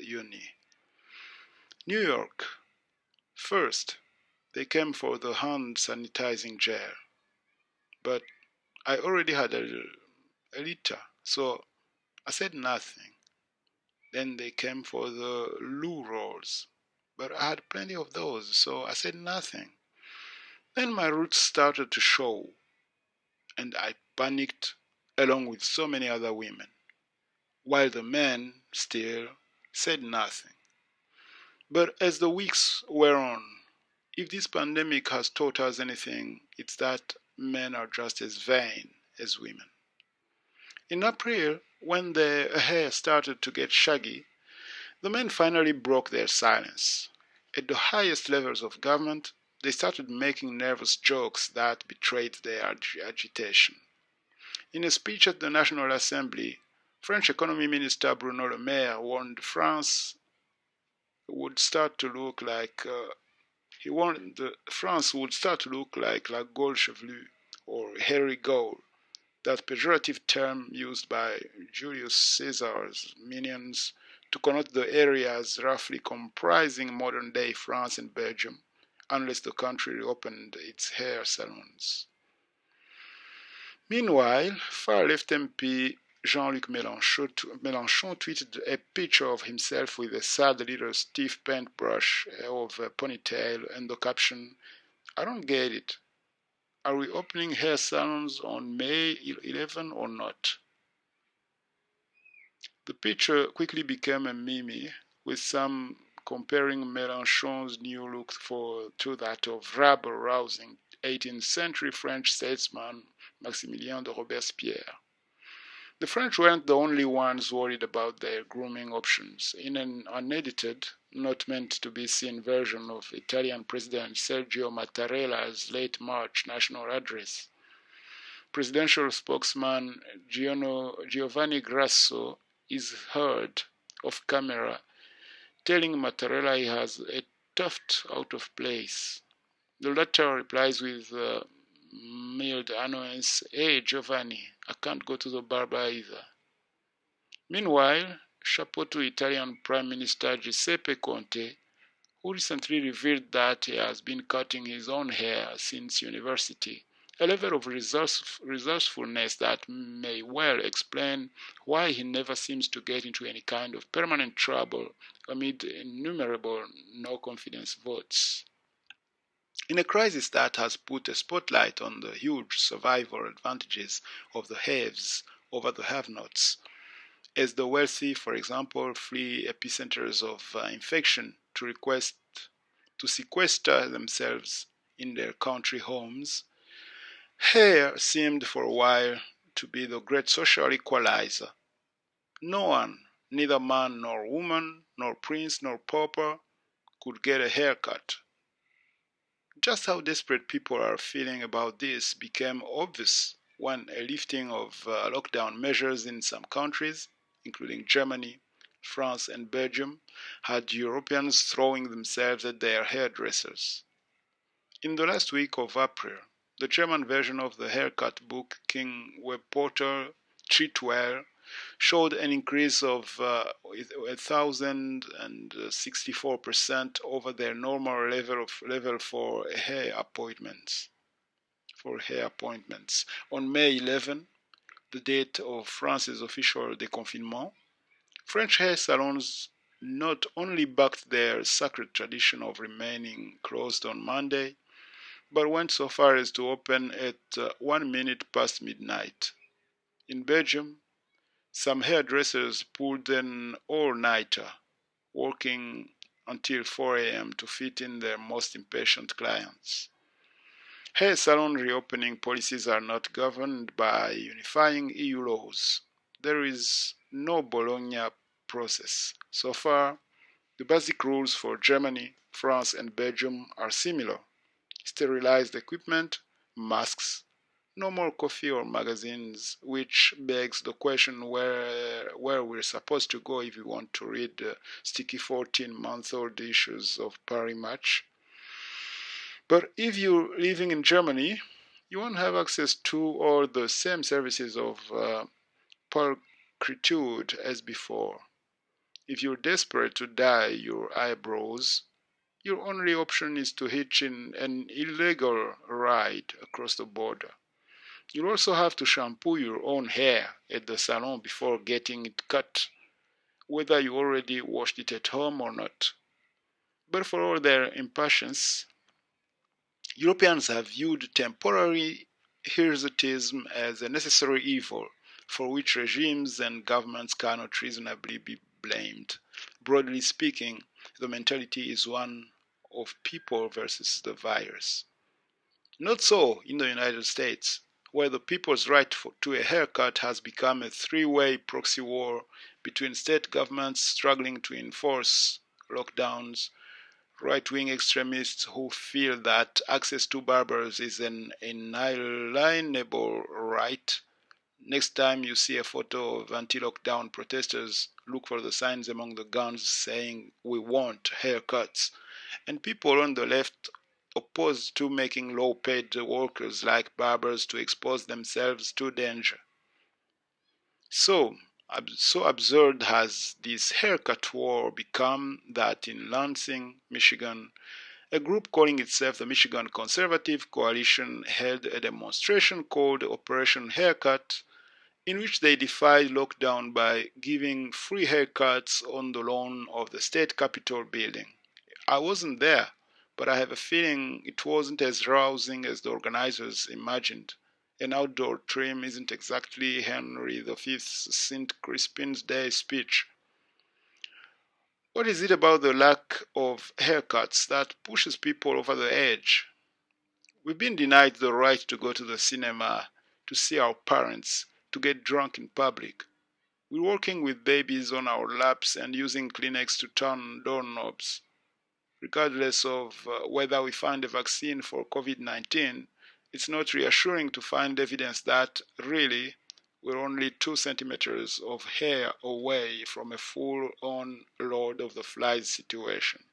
uni. New York. First, they came for the hand sanitizing gel, but I already had a liter, so I said nothing. Then they came for the loo rolls, but I had plenty of those, so I said nothing. Then my roots started to show, and I panicked along with so many other women, while the men still said nothing. But as the weeks were on, if this pandemic has taught us anything, it's that men are just as vain as women. In April, when their hair started to get shaggy, the men finally broke their silence. At the highest levels of government, they started making nervous jokes that betrayed their agitation. In a speech at the National Assembly, French Economy Minister Bruno Le Maire warned France would start to look like France would start to look like La Gaule chevelu or hairy Gaul, that pejorative term used by Julius Caesar's minions to connote the areas roughly comprising modern-day France and Belgium, unless the country reopened its hair salons. Meanwhile, far-left MP Jean-Luc Mélenchon tweeted a picture of himself with a sad little stiff paintbrush of a ponytail and the caption, "I don't get it. Are we opening hair salons on May 11 or not?" The picture quickly became a meme, with some comparing Mélenchon's new look to that of rabble-rousing 18th century French statesman Maximilien de Robespierre. The French weren't the only ones worried about their grooming options. In an unedited, not meant to be seen version of Italian President Sergio Mattarella's late March national address, presidential spokesman Giovanni Grasso is heard off camera telling Mattarella he has a tuft out of place. The latter replies with mild annoyance, "Hey Giovanni, I can't go to the barber either." Meanwhile, chapeau to Italian Prime Minister Giuseppe Conte, who recently revealed that he has been cutting his own hair since university, a level of resourcefulness that may well explain why he never seems to get into any kind of permanent trouble amid innumerable no-confidence votes. In a crisis that has put a spotlight on the huge survival advantages of the haves over the have-nots, as the wealthy, for example, flee epicenters of infection to sequester themselves in their country homes, hair seemed for a while to be the great social equalizer. No one, neither man nor woman, nor prince nor pauper, could get a haircut. Just how desperate people are feeling about this became obvious when a lifting of lockdown measures in some countries, including Germany, France, and Belgium, had Europeans throwing themselves at their hairdressers. In the last week of April, the German version of the haircut book King web portal Treatwell showed an increase of 1,064% over their normal level for hair appointments. On May 11, the date of France's official déconfinement, French hair salons not only backed their sacred tradition of remaining closed on Monday, but went so far as to open at 1 minute past midnight. In Belgium, some hairdressers pulled an all-nighter, working until 4 a.m. to fit in their most impatient clients. Hair salon reopening policies are not governed by unifying EU laws. There is no Bologna process. So far, the basic rules for Germany, France, and Belgium are similar. Sterilized equipment, masks, no more coffee or magazines, which begs the question where we're supposed to go if we want to read the sticky 14-month-old issues of Paris Match. But if you're living in Germany, you won't have access to all the same services of pulchritude as before. If you're desperate to dye your eyebrows, your only option is to hitch in an illegal ride across the border. You'll also have to shampoo your own hair at the salon before getting it cut, whether you already washed it at home or not. But for all their impatience, Europeans have viewed temporary hirsutism as a necessary evil for which regimes and governments cannot reasonably be blamed. Broadly speaking, the mentality is one of people versus the virus. Not so in the United States, where the people's right to a haircut has become a three-way proxy war between state governments struggling to enforce lockdowns, right-wing extremists who feel that access to barbers is an inalienable right. Next time you see a photo of anti-lockdown protesters, look for the signs among the guns saying, "We want haircuts." And people on the left opposed to making low-paid workers like barbers to expose themselves to danger. So absurd has this haircut war become that in Lansing, Michigan, a group calling itself the Michigan Conservative Coalition held a demonstration called Operation Haircut, in which they defied lockdown by giving free haircuts on the lawn of the state capitol building. I wasn't there, but I have a feeling it wasn't as rousing as the organizers imagined. An outdoor trim isn't exactly Henry V's St. Crispin's Day speech. What is it about the lack of haircuts that pushes people over the edge? We've been denied the right to go to the cinema, to see our parents, to get drunk in public. We're walking with babies on our laps and using Kleenex to turn doorknobs. Regardless of whether we find a vaccine for COVID-19, it's not reassuring to find evidence that, really, we're only 2 centimeters of hair away from a full-on Lord of the Flies situation.